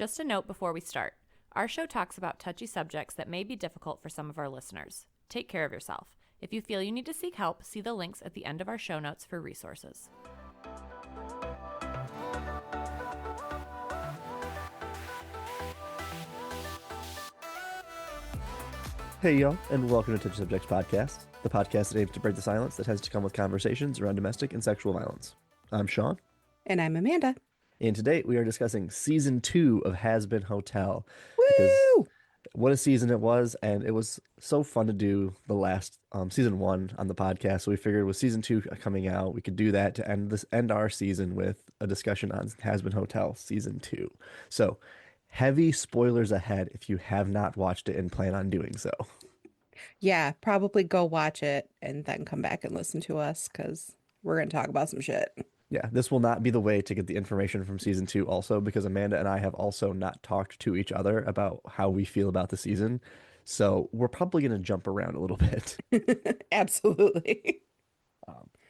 Just a note before we start. Our show talks about touchy subjects that may be difficult for some of our listeners. Take care of yourself. If you feel you need to seek help, see the links at the end of our show notes for resources. Hey, y'all, and welcome to Touchy Subjects Podcast, the podcast that aims to break the silence that has to come with conversations around domestic and sexual violence. I'm Sean. And I'm Amanda. And today we are discussing season 2 of Hazbin Hotel because Woo! what a season it was, and it was so fun to do the last season 1 on the podcast. So we figured with season 2 coming out, we could do that to end our season with a discussion on Hazbin Hotel season 2. So heavy spoilers ahead if you have not watched it and plan on doing so. Yeah, probably go watch it and then come back and listen to us because we're going to talk about some shit. Yeah, this will not be the way to get the information from season 2 also because Amanda and I have also not talked to each other about how we feel about the season. So we're probably going to jump around a little bit. Absolutely.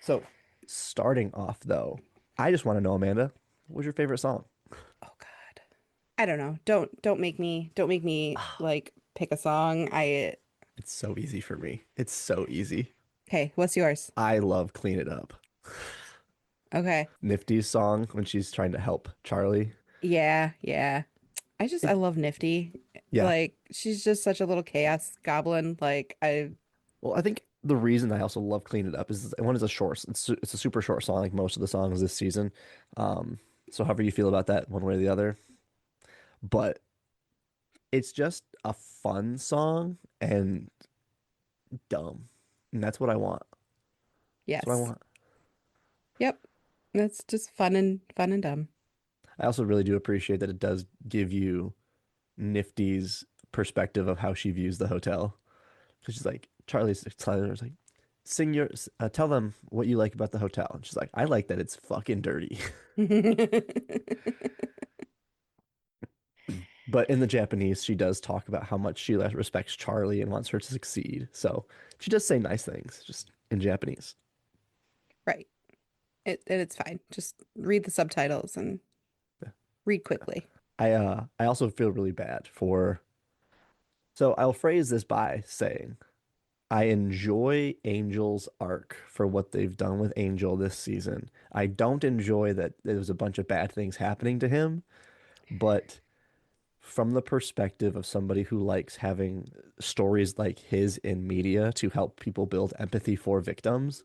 So starting off though, I just want to know, Amanda, what was your favorite song? Oh God. I don't know. Don't make me like pick a song. It's so easy for me. It's so easy. Okay, what's yours? I love Clean It Up. Okay. Nifty's song when she's trying to help Charlie. Yeah, yeah. I It, love Nifty. yeah. Like she's just such a little chaos goblin. Well, I think the reason I also love Clean It Up is one is a short. It's a super short song, like most of the songs this season. Um, so however you feel about that, one way or the other, but it's just a fun song and dumb, and that's what I want. That's what I yes. want. Yep. That's just fun and dumb. I also really do appreciate that it does give you Nifty's perspective of how she views the hotel. Because she's like, Charlie's telling her, like, tell them what you like about the hotel. And she's like, I like that it's fucking dirty. But in the Japanese, she does talk about how much she respects Charlie and wants her to succeed. So she does say nice things, just in Japanese. Right. It's fine. Just read the subtitles and read quickly. I also feel really bad for. So I'll phrase this by saying I enjoy Angel's arc for what they've done with Angel this season. I don't enjoy that there was a bunch of bad things happening to him, but from the perspective of somebody who likes having stories like his in media to help people build empathy for victims,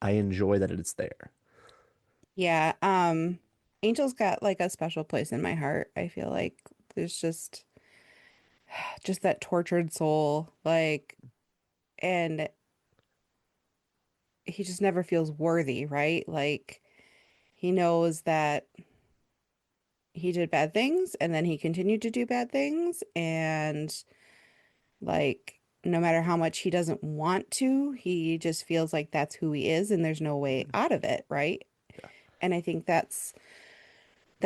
I enjoy that it's there. Yeah, Angel's got like a special place in my heart. I feel like there's just that tortured soul, like, and he just never feels worthy, right? Like he knows that he did bad things and then he continued to do bad things and like no matter how much he doesn't want to, he just feels like that's who he is and there's no way out of it, right? Yeah. And I think that's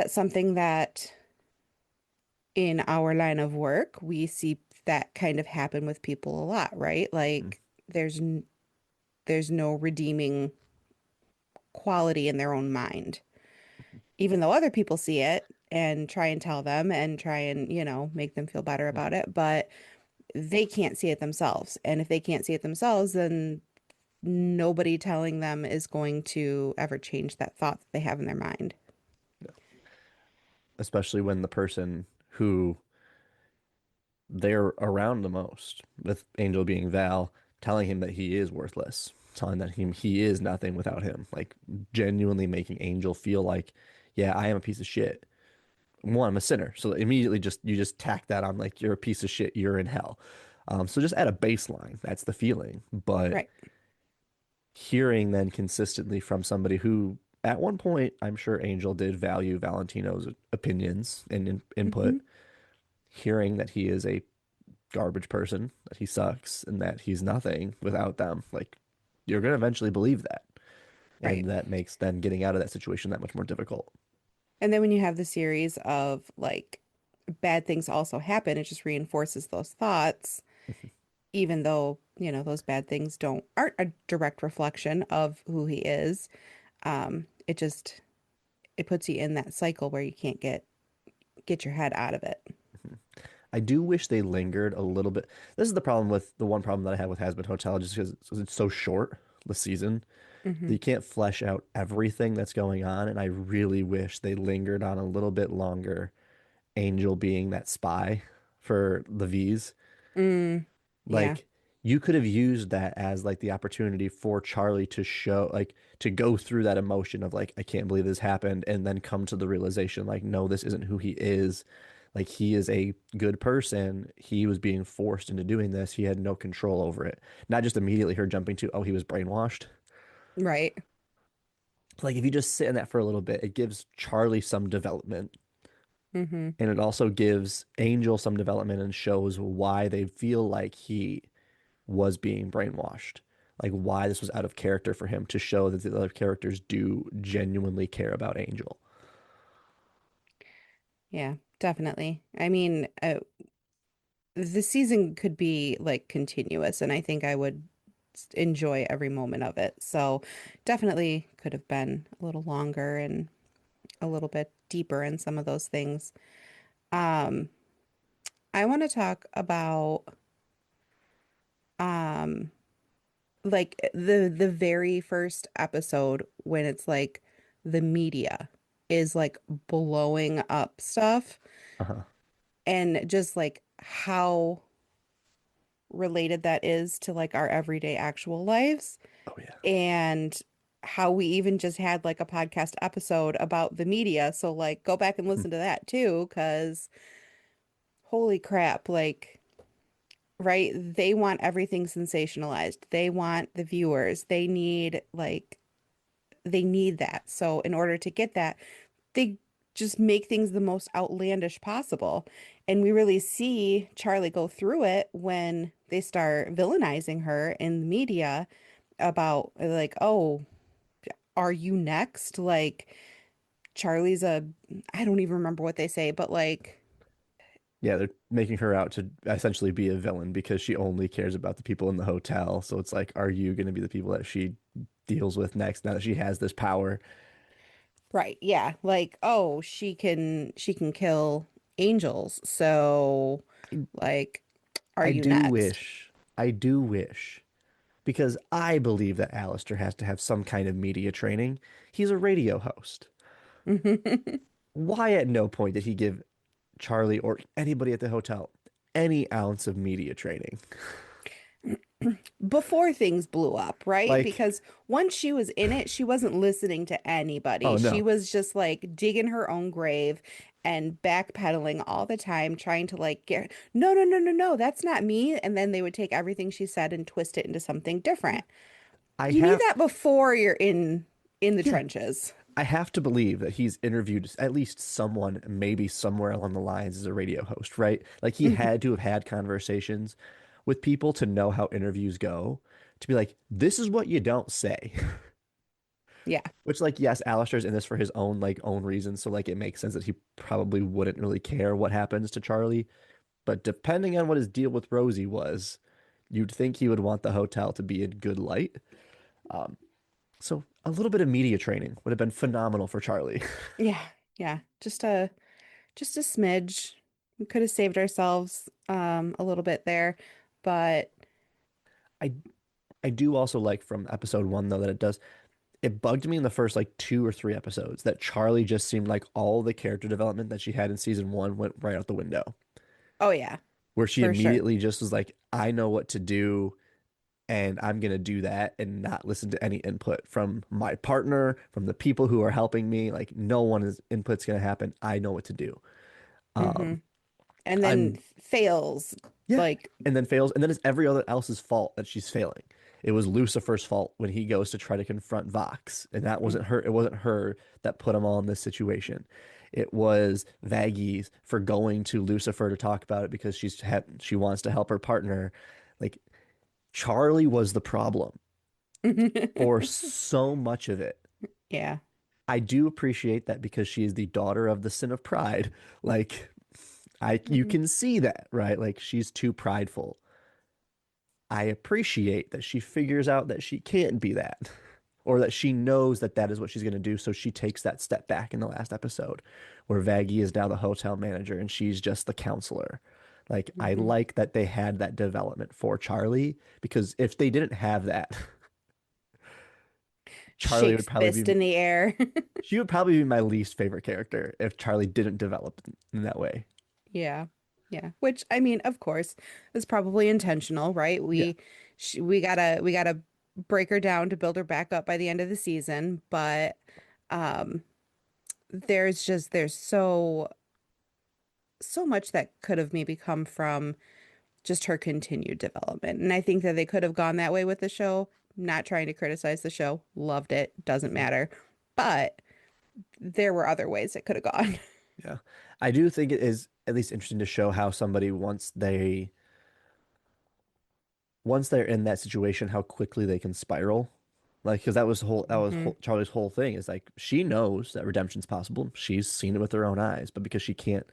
something that in our line of work, we see that kind of happen with people a lot, right? Mm. Like there's no redeeming quality in their own mind, even though other people see it and try and tell them and try and, make them feel better about it, but they can't see it themselves. And if they can't see it themselves, then nobody telling them is going to ever change that thought that they have in their mind. Especially when the person who they're around the most, with Angel being Val, telling him that he is worthless, telling that he is nothing without him, like genuinely making Angel feel like, yeah, I am a piece of shit. One, I'm a sinner. So immediately just you just tack that on like you're a piece of shit, you're in hell. So just at a baseline, that's the feeling. But Right. hearing then consistently from somebody who at one point I'm sure Angel did value Valentino's opinions and Hmm. input, hearing that he is a garbage person, that he sucks, and that he's nothing without them, like you're gonna eventually believe that. And Right. that makes then getting out of that situation that much more difficult. And then when you have the series of like bad things also happen, it just reinforces those thoughts, even though, those bad things aren't a direct reflection of who he is. It puts you in that cycle where you get your head out of it. I do wish they lingered a little bit. This is the problem with the one problem that I have with Hazbin Hotel, just because it's so short, the season, that Hmm. you can't flesh out everything that's going on. And I really wish they lingered on a little bit longer. Angel being that spy for the V's. Mm, yeah. Like you could have used that as like the opportunity for Charlie to show like to go through that emotion of like I can't believe this happened and then come to the realization like no, this isn't who he is. Like he is a good person. He was being forced into doing this. He had no control over it. Not just immediately her jumping to, oh, he was brainwashed. Right. Like if you just sit in that for a little bit, it gives Charlie some development. Hmm. And it also gives Angel some development and shows why they feel like he was being brainwashed. Like why this was out of character for him to show that the other characters do genuinely care about Angel. Yeah, definitely. I mean, the season could be like continuous, and I think I would enjoy every moment of it. So definitely could have been a little longer and a little bit deeper in some of those things. Um, I want to talk about um like the very first episode when it's like the media is like blowing up stuff Uh-huh. and just like how related that is to like our everyday actual lives Oh yeah. and how we even just had like a podcast episode about the media. So like go back and listen to that too, because holy crap, like right, they want everything sensationalized. They want the viewers. They need that. So in order to get that, they just make things the most outlandish possible. And we really see Charlie go through it when they start villainizing her in the media about like, oh, are you next? Like Charlie's a, I don't even remember what they say, but like, Yeah, they're making her out to essentially be a villain because she only cares about the people in the hotel. So it's like, are you going to be the people that she deals with next now that she has this power? right, yeah, like, oh, she can kill angels. So I, like, are I you do next? wish, I do wish, because I believe that Alistair has to have some kind of media training. He's a radio host. Why at no point did he give Charlie or anybody at the hotel any ounce of media training? Before things blew up, right? Like, Because once she was in it, she wasn't listening to anybody. oh She no, was just like digging her own grave and backpedaling all the time, trying to like get, no, no, no, no, no, that's not me. And then they would take everything she said and twist it into something different. I You need have, that before you're in the yeah, trenches. I have to believe that he's interviewed at least someone, maybe somewhere along the lines as a radio host, right? Like he had to have had conversations with people to know how interviews go, to be like, this is what you don't say. Yeah. Which, like, yes, Alistair's in this for his own like own reasons, so like it makes sense that he probably wouldn't really care what happens to Charlie. But depending on what his deal with Rosie was, you'd think he would want the hotel to be in good light. Um, so a little bit of media training would have been phenomenal for Charlie. Yeah. Yeah. Just a smidge. We could have saved ourselves a little bit there, but I I do also like from episode one though that it bugged me in the first like two or three episodes that Charlie just seemed like all the character development that she had in season one went right out the window. oh yeah, Where she for sure. immediately just was like, I know what to do and I'm gonna do that and not listen to any input from my partner, from the people who are helping me. Like no one is input's gonna happen. I know what to do. Hmm. And then I'm fails Yeah. like And then fails, and then it's every other else's fault that she's failing. It was Lucifer's fault when he goes to try to confront Vox, and that wasn't her. It wasn't her that put him all in this situation. It was Vaggy's for going to Lucifer to talk about it because she wants to help her partner. Like Charlie was the problem for so much of it. yeah. I do appreciate that because she is the daughter of the sin of pride. Like you Mhm. can see that, right? Like she's too prideful. I appreciate that she figures out that she can't be that or that she knows that that is what she's going to do. So she takes that step back in the last episode where Vaggie is now the hotel manager and she's just the counselor. Like, I Hmm. like that they had that development for Charlie because if they didn't have that, Charlie would Shakes probably fist be, in the air. she would probably be my least favorite character if Charlie didn't develop in that way. Yeah. Yeah. Which I mean, of course, is probably intentional, right? Yeah. We gotta break her down to build her back up by the end of the season, but um there's so much that could have maybe come from just her continued development. And I think that they could have gone that way with the show. Not trying to criticize the show. Loved it. Doesn't matter. But there were other ways it could have gone. Yeah. I do think it is at least interesting to show how somebody once they're in that situation, how quickly they can spiral. Like, because Hmm. Charlie's whole thing is like she knows that redemption's possible. She's seen it with her own eyes, but because she can't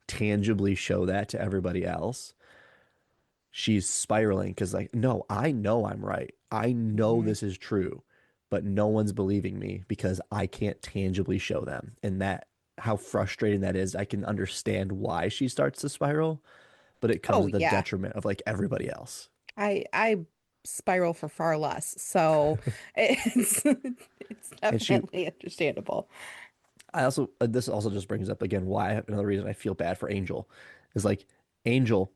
tangibly show that to everybody else, she's spiraling because like, no, I know I'm right. I know Hmm. this is true, but no one's believing me because I can't tangibly show them. And that how frustrating that is, I can understand why she starts to spiral, but it comes Oh at the yeah. detriment of like everybody else. I spiral for far less. So it's it's And she definitely understandable. I also this also just brings up again why another reason I feel bad for Angel is like Angel,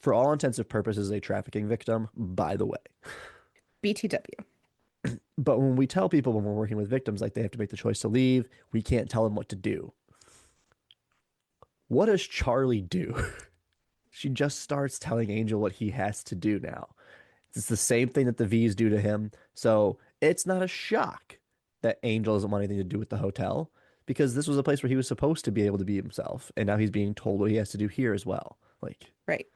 for all intents and purposes, is a trafficking victim, by the way. BTW. But when we tell people when we're working with victims, like they have to make the choice to leave, we can't tell them what to do. What does Charlie do? She just starts telling Angel what he has to do now. It's the same thing that the V's do to him. So it's not a shock that Angel doesn't want anything to do with the hotel because this was a place where he was supposed to be able to be himself. And now he's being told what he has to do here as well. Like, Right.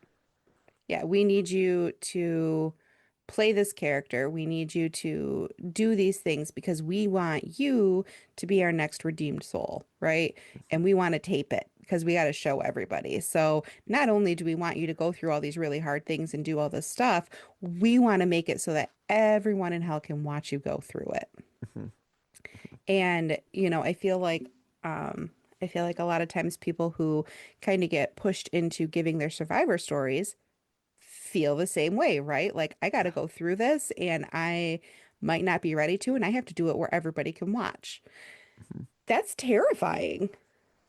Yeah, we need you to play this character. We need you to do these things because we want you to be our next redeemed soul, right? And we want to tape it because we got to show everybody. So not only do we want you to go through all these really hard things and do all this stuff, we want to make it so that everyone in hell can watch you go through it. mhm, And, um, I feel like a lot of times people who kind of get pushed into giving their survivor stories feel the same way, right? Like, I got to yeah, go through this and I might not be ready to, and I have to do it where everybody can watch. mhm, That's terrifying.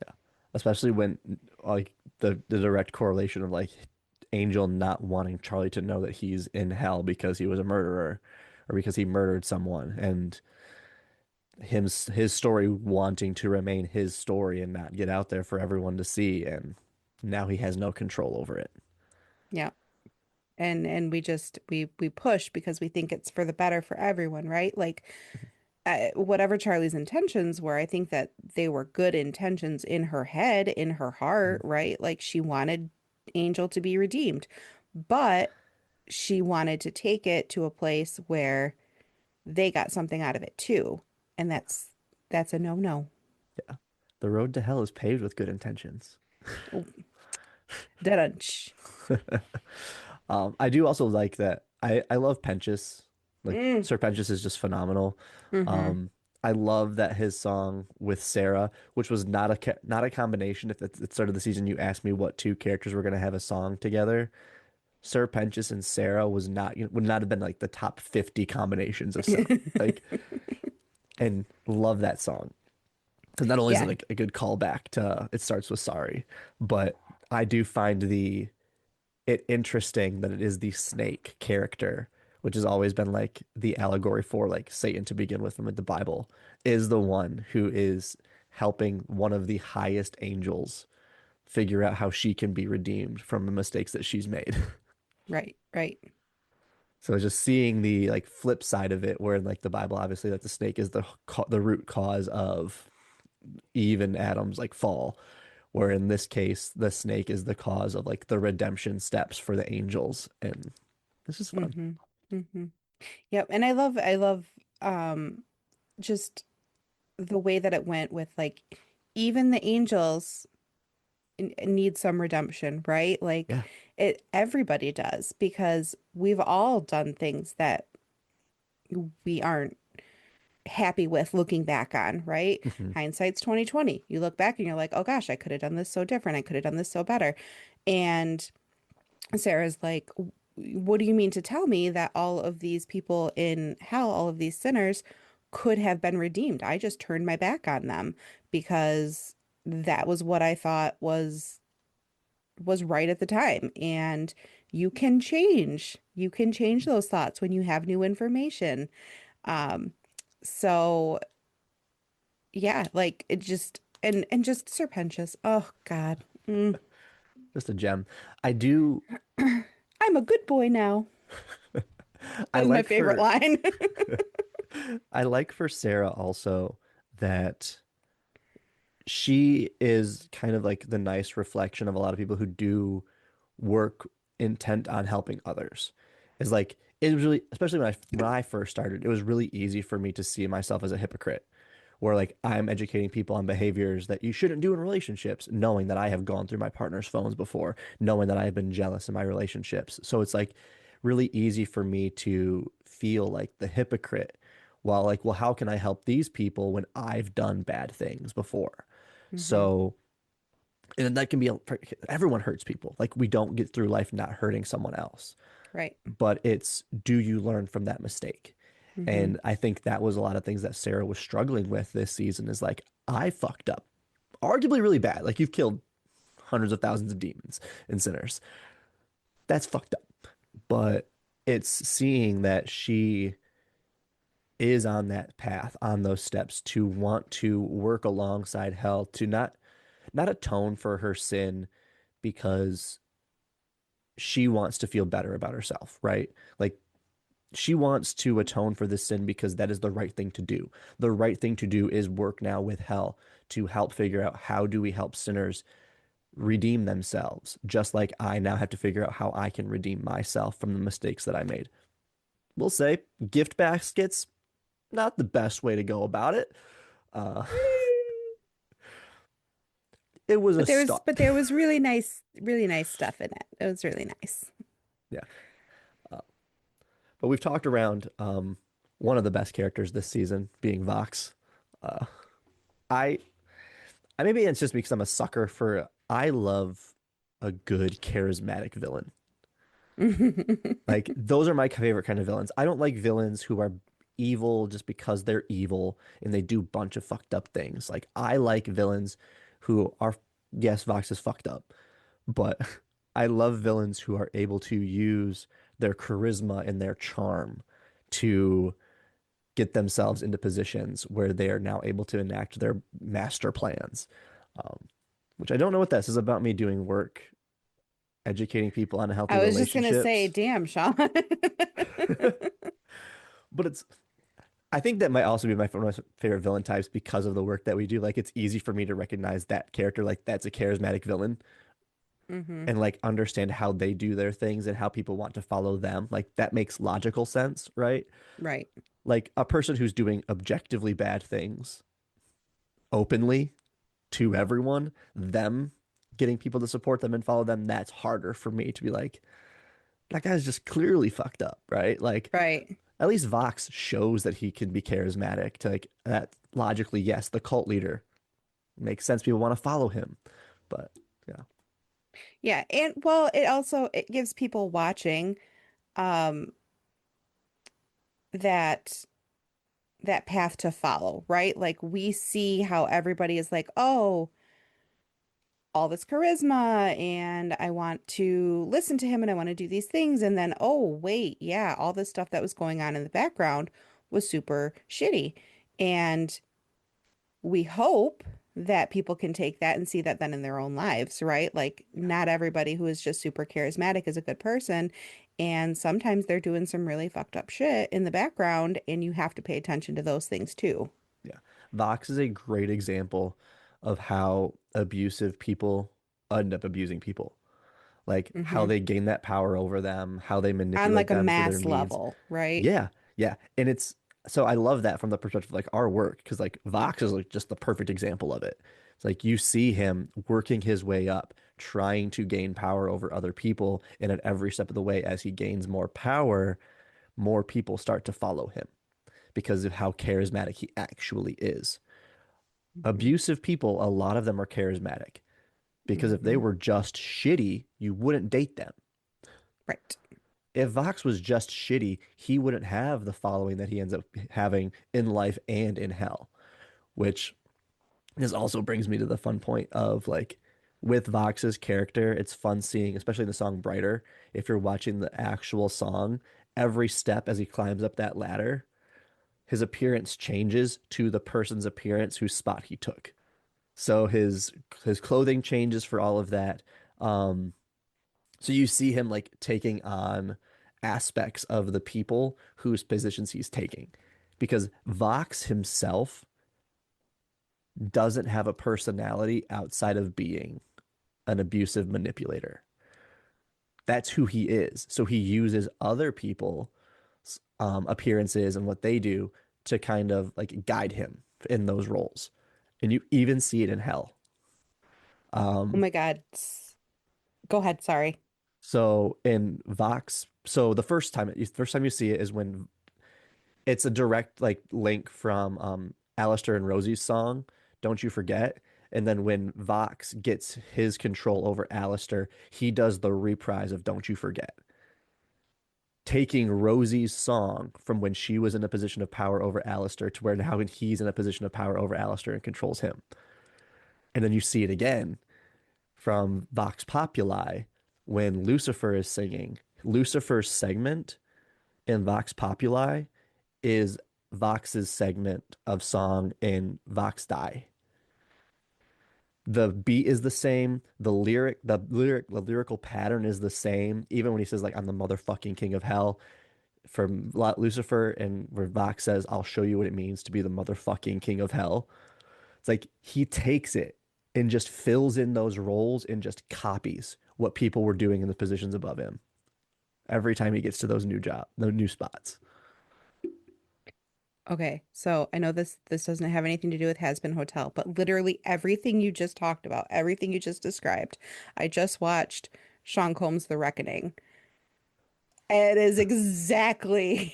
yeah. Especially when like the direct correlation of like Angel not wanting Charlie to know that he's in hell because he was a murderer or because he murdered someone and his story wanting to remain his story and not get out there for everyone to see and now he has no control over it. Yeah. And we push because we think it's for the better for everyone, right? Like, whatever Charlie's intentions were, I think that they were good intentions in her head, in her heart, Mhm. right? Like, she wanted Angel to be redeemed, but she wanted to take it to a place where they got something out of it too. And that's a no-no. Yeah. The road to hell is paved with good intentions. Oh, da-dunch. I do also like that. I love Penchus. Like Mm, Sir Penchus is just phenomenal. hmm. Um, I love that his song with Sarah, which was not a combination. If at the start of the season you asked me what two characters were going to have a song together, Sir Pentious and Sarah would not have been like the top 50 combinations of sound. Like, and love that song. Because not only is it Yeah. like a good callback to It Starts With Sorry, but I do find it interesting that it is the snake character, which has always been like the allegory for like Satan to begin with in the Bible, is the one who is helping one of the highest angels figure out how she can be redeemed from the mistakes that she's made. Right, right. So just seeing the like flip side of it, where in like the Bible, obviously that the snake is the root cause of Eve and Adam's like fall, where in this case the snake is the cause of like the redemption steps for the angels, and this is fun. Hmm. Hmm. Yep. And I love um just the way that it went with like even the angels need some redemption, right? Like Yeah, everybody does because we've all done things that we aren't happy with looking back on, right? Hmm. Hindsight's 2020. You look back and you're like, oh gosh, I could have done this so different. I could have done this so better. And Sarah's like, what do you mean to tell me that all of these people in hell, all of these sinners could have been redeemed? I just turned my back on them because that was what I thought was right at the time. And you can change. You can change those thoughts when you have new information. Um, so yeah, like it just and just Serpentious. Oh God. Mm. Just a gem. I do. I'm a good boy now. I That is my like favorite for line. I like for Sarah also that she is kind of like the nice reflection of a lot of people who do work intent on helping others. Is like it was really, especially when I first started, it was really easy for me to see myself as a hypocrite, where like I'm educating people on behaviors that you shouldn't do in relationships, knowing that I have gone through my partner's phones before, knowing that I have been jealous in my relationships. So it's like really easy for me to feel like the hypocrite while like, well, how can I help these people when I've done bad things before? Hmm. So, and that can be, everyone hurts people. Like we don't get through life not hurting someone else, Right. but it's, do you learn from that mistake? Hmm. And I think that was a lot of things that Sarah was struggling with this season is like, I fucked up, arguably really bad. Like you've killed hundreds of thousands of demons and sinners. That's fucked up. But it's seeing that she is on that path, on those steps to want to work alongside hell, to not atone for her sin because she wants to feel better about herself, right? Like she wants to atone for this sin because that is the right thing to do. The right thing to do is work now with hell to help figure out how do we help sinners redeem themselves, just like I now have to figure out how I can redeem myself from the mistakes that I made. We'll say gift baskets, not the best way to go about it. Uh, it was a start. But there was really nice stuff in it. It was really nice. Yeah. Uh, but we've talked around one of the best characters this season being Vox. Uh, I maybe it's just because I'm a sucker for I love a good charismatic villain. Like those are my favorite kind of villains. I don't like villains who are evil just because they're evil and they do a bunch of fucked up things. Like I like villains who are, yes, Vox is fucked up, but I love villains who are able to use their charisma and their charm to get themselves into positions where they are now able to enact their master plans. Um, which I don't know what this is about me doing work, educating people on healthy I was just gonna say, relationships. damn, Sean. But it's I think that might also be my one of my favorite villain types because of the work that we do. Like it's easy for me to recognize that character, like that's a charismatic villain, Hmm. and like understand how they do their things and how people want to follow them. Like that makes logical sense, right? Right. Like a person who's doing objectively bad things openly to everyone, them getting people to support them and follow them, that's harder for me to be like, that guy's just clearly fucked up, right? Like Right. at least Vox shows that he can be charismatic to like that logically, yes, the cult leader makes sense. People want to follow him. But yeah. Yeah. And well, it also it gives people watching um that that path to follow, right? Like we see how everybody is like, oh, all this charisma and I want to listen to him and I want to do these things. And then, oh, wait, yeah, all this stuff that was going on in the background was super shitty. And we hope that people can take that and see that then in their own lives, right? Like, not everybody who is just super charismatic is a good person. And sometimes they're doing some really fucked up shit in the background, and you have to pay attention to those things too. Yeah. Vox is a great example of how abusive people end up abusing people. Like how Hmm. they gain that power over them, how they On manipulate like a them for their mass needs. level, right? Yeah, yeah. And it's so I love that from the perspective of like our work because like Vox is like just the perfect example of it. It's like you see him working his way up, trying to gain power over other people, and at every step of the way, as he gains more power, more people start to follow him because of how charismatic he actually is. Mhm. Abusive people, a lot of them are charismatic because if they Mhm. were just shitty, you wouldn't date them. Right. If Vox was just shitty, he wouldn't have the following that he ends up having in life and in hell, which this also brings me to the fun point of like with Vox's character, it's fun seeing, especially in the song Brighter, if you're watching the actual song, every step as he climbs up that ladder, his appearance changes to the person's appearance whose spot he took. So his clothing changes for all of that. Um, so you see him like taking on aspects of the people whose positions he's taking. Because Vox himself doesn't have a personality outside of being an abusive manipulator. That's who he is. So he uses other people's appearances and what they do to kind of like guide him in those roles. And you even see it in Hell. Oh Um, my God. Go ahead. Sorry. so in Vox, so the first time you see it is when it's a direct like link from Alistair and Rosie's song, Don't You Forget. And then when Vox gets his control over Alistair, he does the reprise of Don't You Forget, taking Rosie's song from when she was in a position of power over Alistair to where now he's in a position of power over Alistair and controls him. And then you see it again from Vox Populi when Lucifer is singing. Lucifer's segment in Vox Populi is Vox's segment of song in Vox Die. The beat is the same, the lyrical pattern is the same. Even when he says like I'm the motherfucking king of hell from Lucifer, and where Vox says I'll show you what it means to be the motherfucking king of hell. It's like he takes it and just fills in those roles and just copies what people were doing in the positions above him every time he gets to those new spots. Okay, so I know this doesn't have anything to do with Hazbin Hotel, but literally everything you just talked about, everything you just described, I just watched Sean Combs' The Reckoning. It is exactly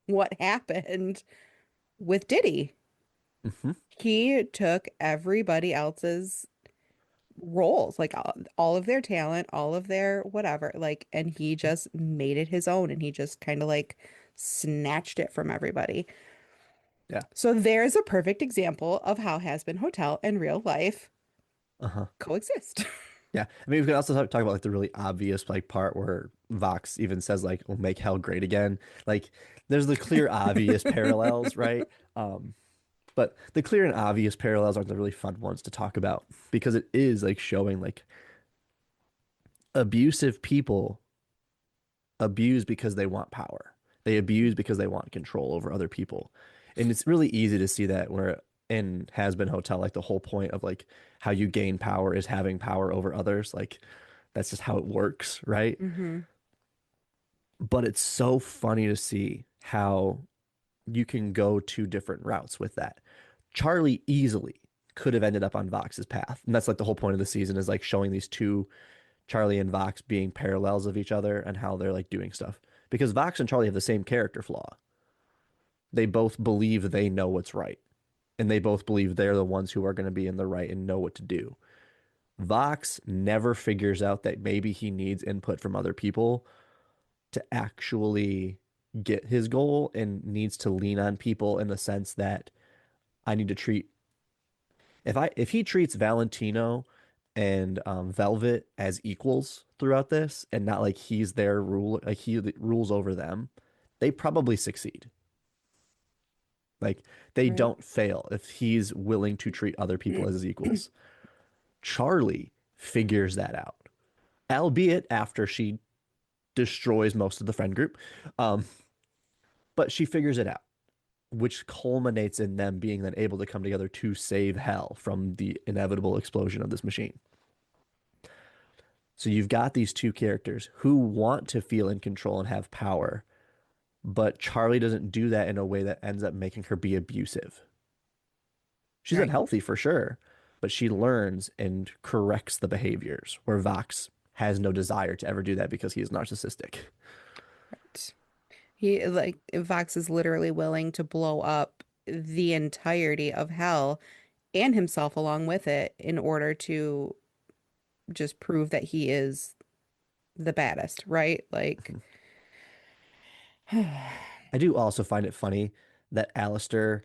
what happened with Diddy. Hmm. He took everybody else's roles, like all of their talent, all of their whatever, like, and he just made it his own and he just kind of like snatched it from everybody. Yeah. So there's a perfect example of how Hazbin Hotel and real life Uh-huh. coexist. Yeah. I mean, we could also talk about like the really obvious like part where Vox even says like, "We'll make hell great again." Like, there's the clear obvious parallels, right? But the clear and obvious parallels aren't the really fun ones to talk about because it is like showing like abusive people abuse because they want power. They abuse because they want control over other people. And it's really easy to see that where in Hazbin Hotel, like the whole point of like how you gain power is having power over others. Like that's just how it works, right? Hmm. But it's so funny to see how you can go two different routes with that. Charlie easily could have ended up on Vox's path. And that's like the whole point of the season is like showing these two, Charlie and Vox, being parallels of each other and how they're like doing stuff. Because Vox and Charlie have the same character flaw. They both believe they know what's right. And they both believe they're the ones who are going to be in the right and know what to do. Vox never figures out that maybe he needs input from other people to actually get his goal and needs to lean on people in the sense that I need to treat if he treats Valentino and Velvet as equals throughout this and not like he's their rule like he rules over them, they probably succeed. Like they Right. don't fail if he's willing to treat other people as his equals. Charlie figures that out, albeit after she destroys most of the friend group. Um, but she figures it out, which culminates in them being then able to come together to save Hell from the inevitable explosion of this machine. So you've got these two characters who want to feel in control and have power, but Charlie doesn't do that in a way that ends up making her be abusive. She's Right. unhealthy for sure, but she learns and corrects the behaviors where Vox has no desire to ever do that because he is narcissistic. Right. He like Vox is literally willing to blow up the entirety of hell and himself along with it in order to just prove that he is the baddest, right? Like, Mhm. I do also find it funny that Alistair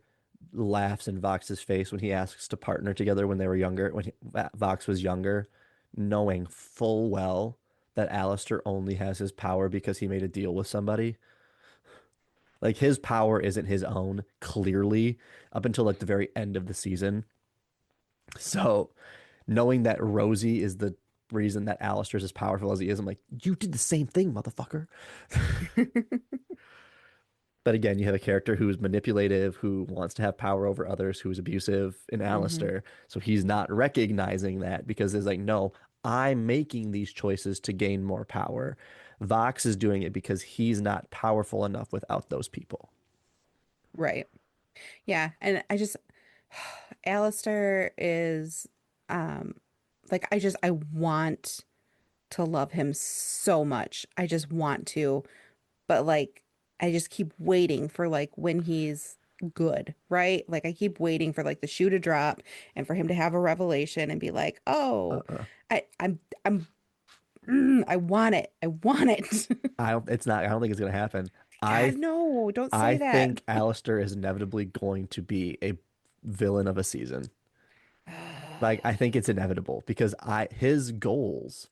laughs in Vox's face when he asks to partner together when they were younger, when Vox was younger, knowing full well that Alistair only has his power because he made a deal with somebody. Like his power isn't his own, clearly, up until like the very end of the season. So knowing that Rosie is the reason that Alistair's as powerful as he is, I'm like, you did the same thing, motherfucker. But again, you have a character who is manipulative, who wants to have power over others, who is abusive in hmm Alistair. So he's not recognizing that because it's like, no, I'm making these choices to gain more power. Vox is doing it because he's not powerful enough without those people. Right. Yeah. And I just, Alistair is, um, like, I want to love him so much. I just want to, but like, I just keep waiting for like when he's good, right? Like, I keep waiting for like the shoe to drop and for him to have a revelation and be like, oh, Uh-uh. I'm, I want it. I want it. I don't, it's not, I don't think it's going to happen. God, I, no, don't I say that. think Alistair is inevitably going to be a villain of a season. Like, I think it's inevitable because his goals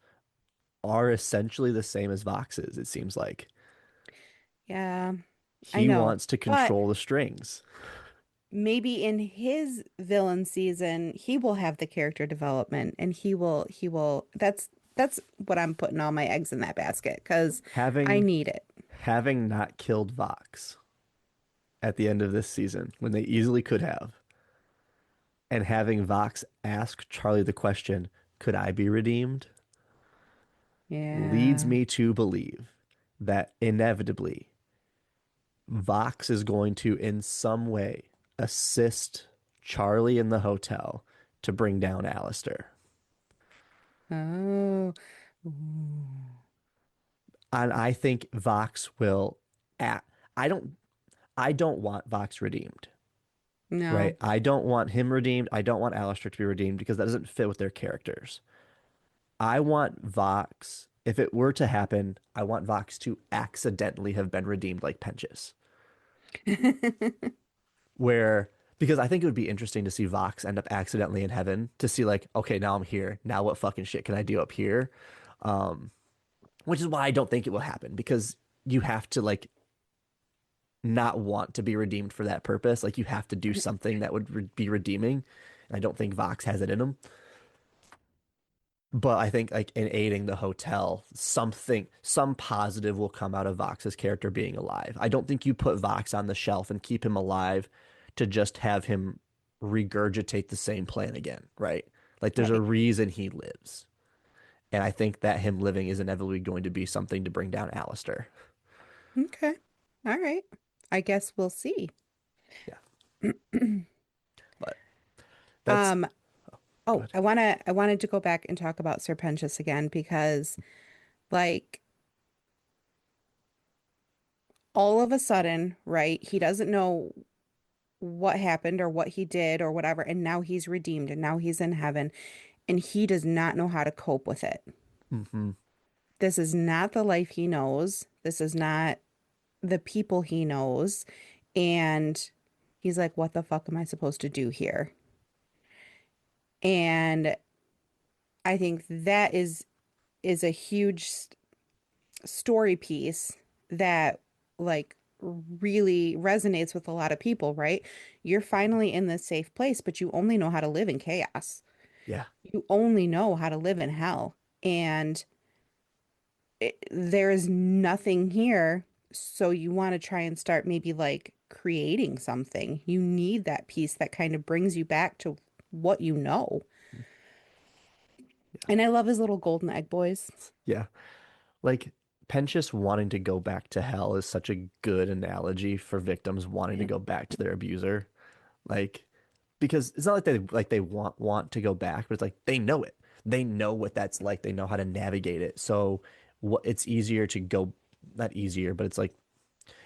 are essentially the same as Vox's, it seems like. Yeah, I He know. wants to But control the strings. maybe in his villain season, he will have the character development and he will that's what I'm putting all my eggs in that basket because I Having need it. having not killed Vox at the end of this season when they easily could have, and having Vox ask Charlie the question, could I be redeemed? Leads Yeah. me to believe that inevitably Vox is going to, in some way, assist Charlie in the hotel to bring down Alistair. Oh. Ooh. And I think Vox will act. I don't I don't want Vox redeemed, right? No. I don't want him redeemed. I don't want Alistair to be redeemed because that doesn't fit with their characters. I want Vox, if it were to happen, I want Vox to accidentally have been redeemed like Penchis. Where because I think it would be interesting to see Vox end up accidentally in heaven to see like, okay, now I'm here. Now what fucking shit can I do up here? Um, which is why I don't think it will happen because you have to like not want to be redeemed for that purpose. Like you have to do something that would be redeeming. And I don't think Vox has it in him. But I think like in aiding the hotel, some positive will come out of Vox's character being alive. I don't think you put Vox on the shelf and keep him alive to just have him regurgitate the same plan again, right? Like there's a Right. reason he lives. And I think that him living is inevitably going to be something to bring down Alistair. Okay. All right. I guess we'll see. Yeah. But that's Um, oh, good. I wanted to go back and talk about Serpentius again because like all of a sudden, right, he doesn't know what happened or what he did or whatever, and now he's redeemed and now he's in heaven and he does not know how to cope with it. Hmm. This is not the life he knows. This is not the people he knows. And he's like, what the fuck am I supposed to do here? And I think that is a huge story piece that like really resonates with a lot of people, right? You're finally in this safe place, but you only know how to live in chaos. Yeah. You only know how to live in hell. And there is nothing here. So you want to try and start maybe like creating something. You need that piece that kind of brings you back to what you know. Yeah. And I love his little golden egg boys. Yeah. Like Pensius wanting to go back to hell is such a good analogy for victims wanting to go back to their abuser. Like because it's not like they want to go back, but it's like they know it. They know what that's like. They know how to navigate it. So what it's easier to go not easier, but it's like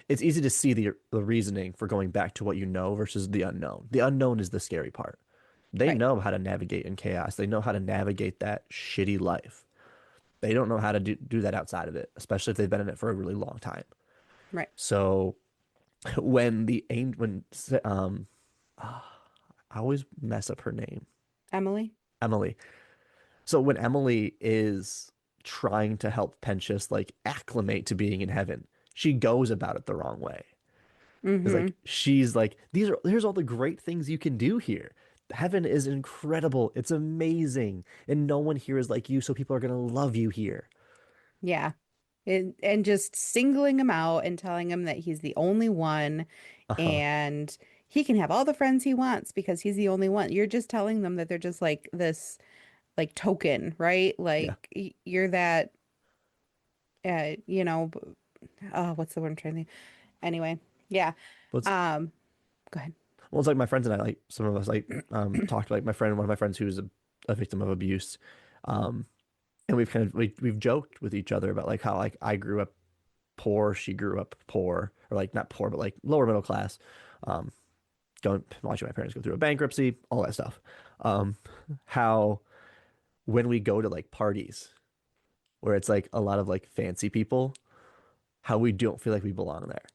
it's easy to see the reasoning for going back to what you know versus the unknown. The unknown is the scary part. They Right. know how to navigate in chaos. They know how to navigate that shitty life. They don't know how to do that outside of it, especially if they've been in it for a really long time. Right. So when the angel, when I always mess up her name, Emily? Emily. So when Emily is trying to help Pentious like acclimate to being in heaven, she goes about it the wrong way. It's Mm-hmm. like she's like, here's all the great things you can do here. Heaven is incredible. It's amazing. And no one here is like you, so people are gonna love you here. Yeah. And just singling him out and telling him that he's the only one Uh-huh. and he can have all the friends he wants because he's the only one. You're just telling them that they're just like this like token, right? Yeah. Like you're that you know, what's the word I'm trying to think? Anyway, yeah. But it's, Um, Go ahead. well, it's like my friends and I, like some of us like talked like my friend, one of my friends who's a victim of abuse. Um, and we've kind of we've joked with each other about like how like I grew up poor, she grew up poor, or like not poor, but like lower middle class. Um, going watching my parents go through a bankruptcy, all that stuff. Um, how when we go to like parties where it's like a lot of like fancy people, how we don't feel like we belong there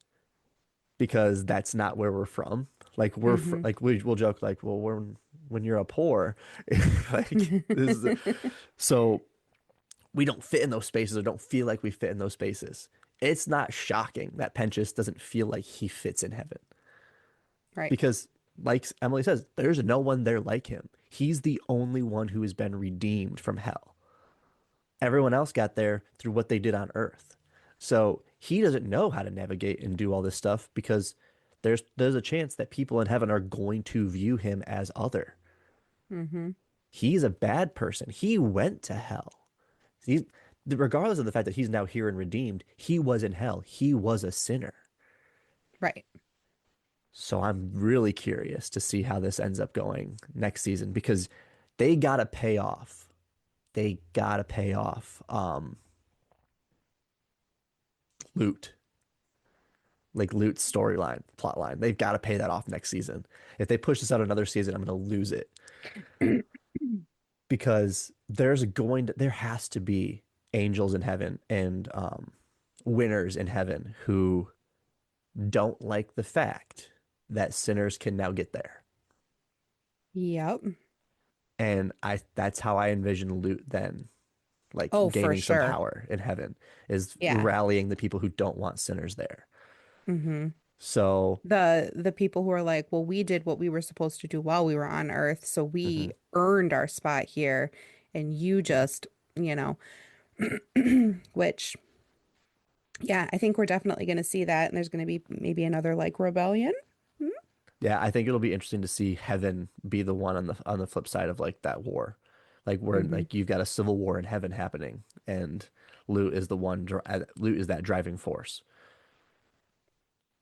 because that's not where we're from. Like Hmm. like we'll joke like, well, when you're a poor, like this is so we don't fit in those spaces or don't feel like we fit in those spaces. It's not shocking that Pentious doesn't feel like he fits in heaven Right. because, like Emily says, there's no one there like him. He's the only one who has been redeemed from hell. Everyone else got there through what they did on earth. So he doesn't know how to navigate and do all this stuff because there's a chance that people in heaven are going to view him as other. Hmm. He's a bad person. He went to hell. He, regardless of the fact that he's now here and redeemed, he was in hell. He was a sinner. Right. So I'm really curious to see how this ends up going next season because they gotta pay off. They gotta pay off Loot. Like Loot's storyline, plot line. They've got to pay that off next season. If they push this out another season, I'm gonna lose it because there has to be angels in heaven and winners in heaven who don't like the fact that sinners can now get there. Yep. And I that's how I envision Loot then, like Oh, for gaining some sure. power in heaven, is Yeah. rallying the people who don't want sinners there. Hmm. So, The people who are like, well, we did what we were supposed to do while we were on Earth, so we mhm, earned our spot here, and you yeah. just, you know, which, yeah, I think we're definitely going to see that, and there's going to be maybe another like rebellion. Hmm? Yeah, I think it'll be interesting to see heaven be the one on the flip side of like that war. Like where Hmm. like you've got a civil war in heaven happening and Loot is the one Loot is that driving force.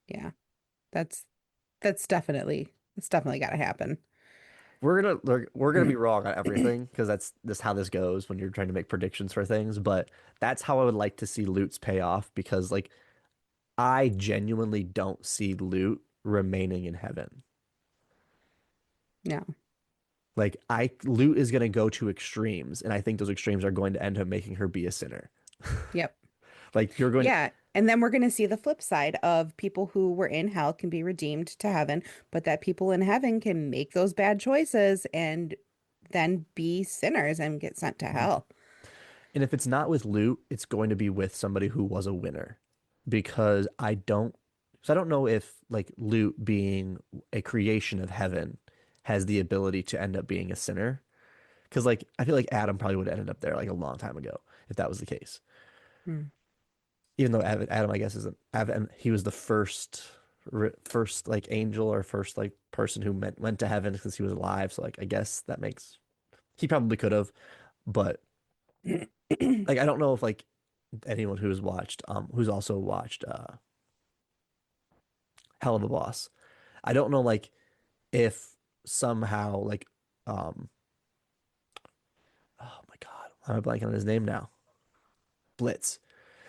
Yeah, that's that's definitely got to happen. We're gonna be wrong on everything because that's how this goes when you're trying to make predictions for things, but that's how I would like to see Loot's payoff because like I genuinely don't see Loot remaining in heaven. No. Like I Loot is gonna go to extremes, and I think those extremes are going to end up making her be a sinner. Yep. Like you're going Yeah. And then we're going to see the flip side of people who were in hell can be redeemed to heaven, but that people in heaven can make those bad choices and then be sinners and get sent to Mhm. hell. And if it's not with Loot, it's going to be with somebody who was a winner because I don't know if like Loot being a creation of heaven has the ability to end up being a sinner. Because like I feel like Adam probably would have ended up there like a long time ago if that was the case. Hmm. Even though Adam I guess isn't Adam, he was the first like angel or first like person who went to heaven because he was alive. So like I guess that makes he probably could have, but like I don't know if like anyone who's also watched Hell of a Boss. I don't know like if somehow like um oh my God, I'm blanking on his name now. Blitz.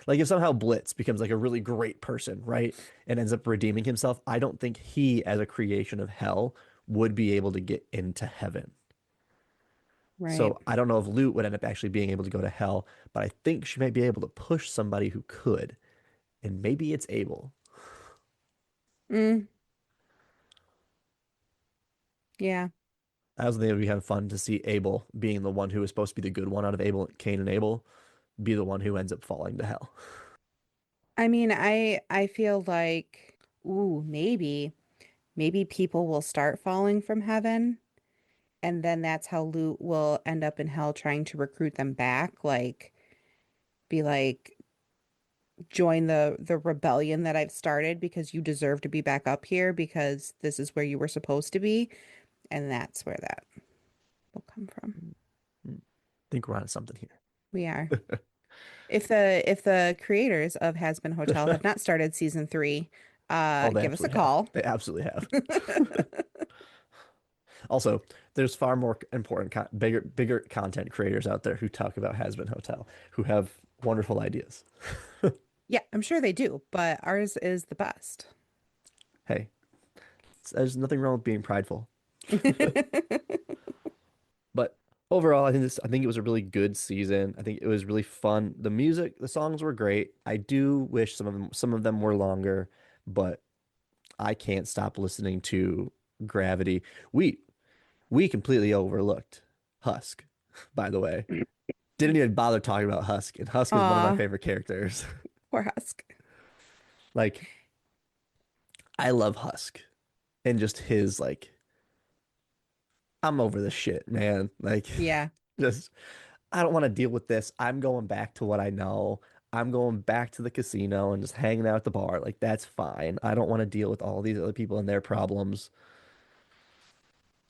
Like if somehow Blitz becomes like a really great person, right? And ends up redeeming himself, I don't think he, as a creation of hell, would be able to get into heaven. Right. So I don't know if Lute would end up actually being able to go to hell, but I think she might be able to push somebody who could. And maybe it's Abel. Mm, yeah. I also think it would be kind of fun to see Abel being the one who was supposed to be the good one out of Abel, Cain and Abel, be the one who ends up falling to hell. I mean, I feel like, ooh, maybe people will start falling from heaven, and then that's how Luke will end up in hell trying to recruit them back, like be like join the rebellion that I've started because you deserve to be back up here because this is where you were supposed to be, and that's where that will come from. I think we're on something here. We are. If the creators of Hazbin Hotel have not started season three, Oh, they give us a absolutely have. call. They absolutely have. Also, there's far more important, bigger content creators out there who talk about Hazbin Hotel, who have wonderful ideas. Yeah, I'm sure they do, but ours is the best. Hey, there's nothing wrong with being prideful. But overall, I think it was a really good season. I think it was really fun. The music, the songs were great. I do wish some of them were longer, but I can't stop listening to Gravity. We we completely overlooked Husk, by the way. Didn't even bother talking about Husk, and Husk is one of my Aw, favorite characters. poor Husk. Like, I love Husk and just his like, I'm over this shit, man. Like, Yeah, just I don't want to deal with this. I'm going back to what I know. I'm going back to the casino and just hanging out at the bar. Like, that's fine. I don't want to deal with all these other people and their problems.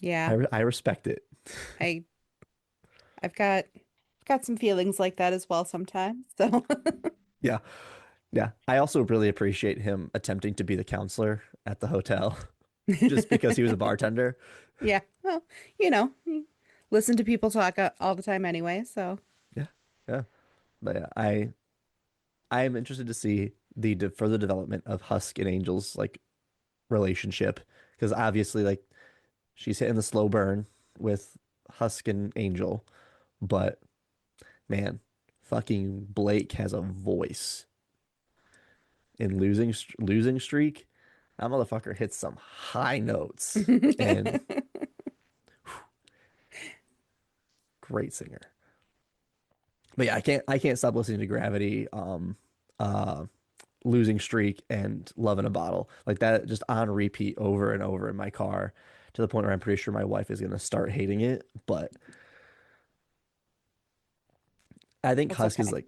yeah. I respect it. I I've got some feelings like that as well sometimes. So Yeah. Yeah. I also really appreciate him attempting to be the counselor at the hotel just because he was a bartender. yeah, well, listen to people talk all the time anyway. So Yeah. Yeah. But yeah, I am interested to see the further development of Husk and Angel's like relationship because obviously like she's hitting the slow burn with Husk and Angel, but man, fucking Blake has a voice in losing streak. That motherfucker hits some high notes and great singer. But yeah, I can't stop listening to Gravity, uh, Losing Streak, and Love in a Bottle like that, just on repeat over and over in my car to the point where I'm pretty sure my wife is gonna start hating it. But I think that's okay.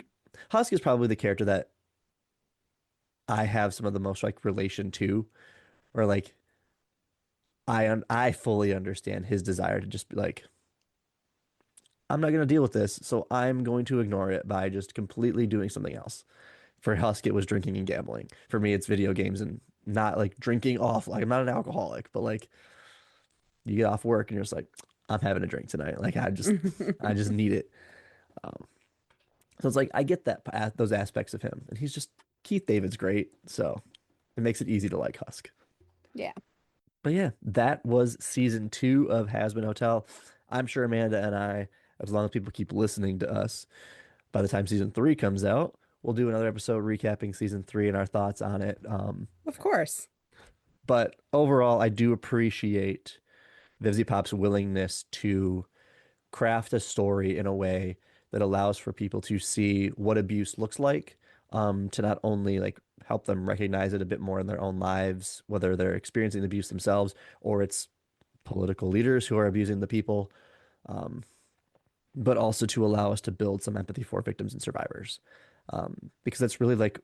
Husk is probably the character that I have some of the most like relation to, or like I fully understand his desire to just be like, I'm not gonna deal with this, so I'm going to ignore it by just completely doing something else. For Husk, it was drinking and gambling. For me, it's video games and not like drinking off. Like I'm not an alcoholic, but like you get off work and you're just like, I'm having a drink tonight. Like I just need it. Um, so it's like I get those aspects of him, and he's just Keith David's great, so it makes it easy to like Husk. Yeah. But yeah, that was season 2 of Hazbin Hotel. I'm sure Amanda and I, as long as people keep listening to us, by the time season 3 comes out, we'll do another episode recapping season 3 and our thoughts on it. Of course. But overall, I do appreciate Vivzy Pop's willingness to craft a story in a way that allows for people to see what abuse looks like, to not only like help them recognize it a bit more in their own lives, whether they're experiencing the abuse themselves or it's political leaders who are abusing the people, um, but also to allow us to build some empathy for victims and survivors. Because that's really like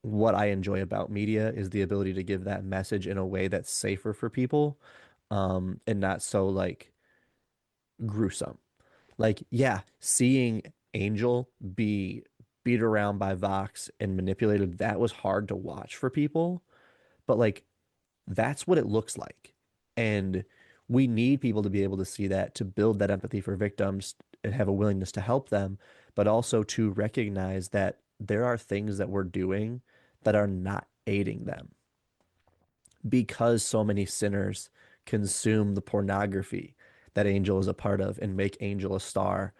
what I enjoy about media is the ability to give that message in a way that's safer for people, and not so like gruesome. Like, yeah, seeing Angel be beat around by Vox and manipulated, that was hard to watch for people. But like, that's what it looks like. And we need people to be able to see that to build that empathy for victims and have a willingness to help them, but also to recognize that there are things that we're doing that are not aiding them because so many sinners consume the pornography that Angel is a part of and make Angel a star.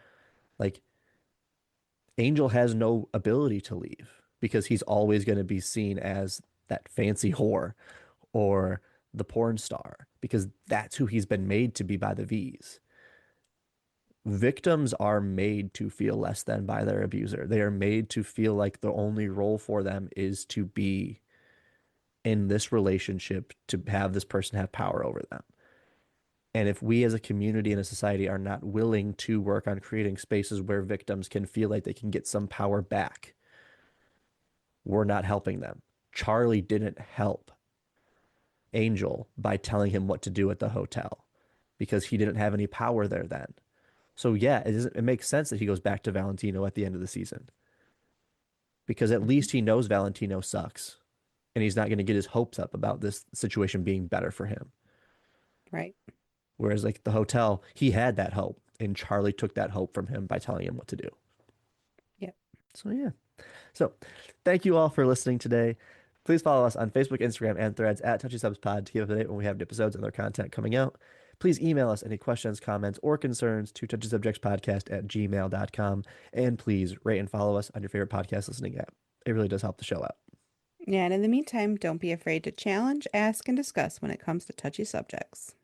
Like, Angel has no ability to leave because he's always going to be seen as that fancy whore or the porn star because that's who he's been made to be by the V's. Victims are made to feel less than by their abuser. They are made to feel like the only role for them is to be in this relationship, to have this person have power over them. And if we as a community and a society are not willing to work on creating spaces where victims can feel like they can get some power back, we're not helping them. Charlie didn't help Angel by telling him what to do at the hotel because he didn't have any power there then. So yeah, it makes sense that he goes back to Valentino at the end of the season because at Mhm. least he knows Valentino sucks and he's not going to get his hopes up about this situation being better for him. Right. Whereas like the hotel, he had that hope and Charlie took that hope from him by telling him what to do. Yep. So yeah. So thank you all for listening today. Please follow us on Facebook, Instagram, and Threads at Touchy Subs Pod to keep up to date when we have new episodes and other content coming out. Please email us any questions, comments, or concerns to touchysubjectspodcast@gmail.com. And please rate and follow us on your favorite podcast listening app. It really does help the show out. Yeah, and in the meantime, don't be afraid to challenge, ask, and discuss when it comes to touchy subjects.